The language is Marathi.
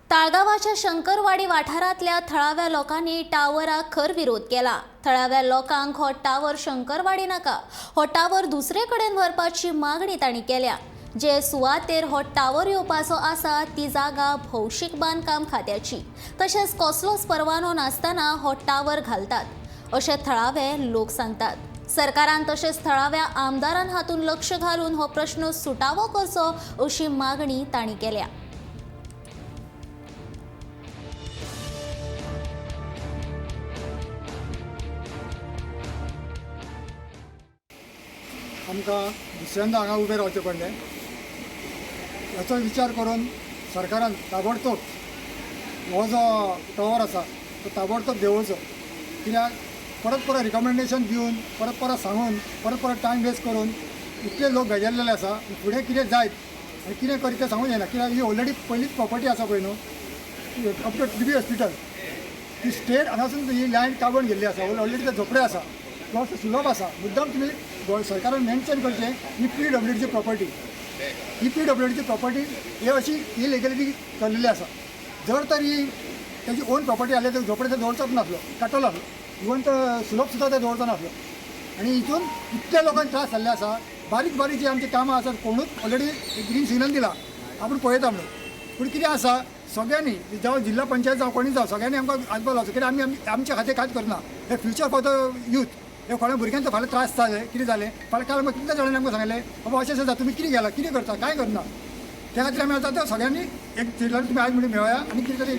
ताळगावाच्या शंकरवाडी वाठारातल्या थळाव्या लोकांनी टावराक खर विरोध केला। थळाव्या लोकांक हो टावर शंकरवाडी नाका, हो टावर दुसरे कडेन व्हरपाची मागणी तांणी केल्या। जे सुवातेर हो टावर येवपाचो आसा ती जागा भौशीक बांदकाम खात्याची, तशेंच कसलोच परवानो नासतना हो टावर घालतात अशें थळावे लोक सांगतात। सरकारान तशेंच थळाव्या आमदारान हातून लक्ष घालून हो प्रश्न सुटावो करचो अशी मागणी तांणी केल्या। आमकां दुसऱ्यांदा हांगा उबें रावचें पडलें। हाचो विचार करून सरकारान ताबडतोब हो जो टावर आसा तो ताबडतोब देंवोवचो, कित्याक परत परत रिकमेंडेशन दिवन परत सांगून परत टायम वेस्ट करून इतले लोक बेजारलेले आसा। फुडें कितें जायत आनी कितें करीत तें सांगूंक जायना, कित्याक ही ऑलरेडी पयलींच प्रॉपर्टी आसा पळय न्हू, अप टू TB हॉस्पिटल ती स्टेट हांगासून ही लँड काबून गेल्ली आसा। ऑलरेडी ते झोपडे आसा, तो सुलभ आसा। मुद्दाम तुमी सरकारान मेन्शन करचें ही PWDची प्रॉपर्टी, ही PWDची प्रॉपर्टी ही अशी इलिगलिटी केल्लेली आसा। जर तर ही त्याची ओन प्रॉपर्टी आसली तर झोपडे ते दवरचोच नासलो, काडटलो आसलो, इवन तो सुलभ सुद्दां ते दवरचो नासलो। आनी हितून इतल्या लोकांक त्रास जाल्ले आसा। बारीक बारीक जी आमची कामां आसात कोणूच ऑलरेडी ग्रीन सिग्नल दिला, आपूण पळयता म्हणून। पूण कितें आसा, सगळ्यांनी जावं जिल्हा पंचायत जावं कोणी जावं सगळ्यांनी आमकां आजपाव लावचो, कित्याक आमी आमच्या खातीर कांयच करना। हे फ्युचर फॉर द यूथ, हे कोणा भुरग्यांचो फाल्यां त्रास जाले कितें जालें, फाल्यां काल म्हाका कितल्या जाणांनी आमकां सांगलें बाबा अशें जाता, तुमी कितें केलां, कितें करता, कांय करना। त्या खातीर आमी आतां सगळ्यांनी एक चिडल्यार तुमी आज म्हणून मेळया आनी कितें तरी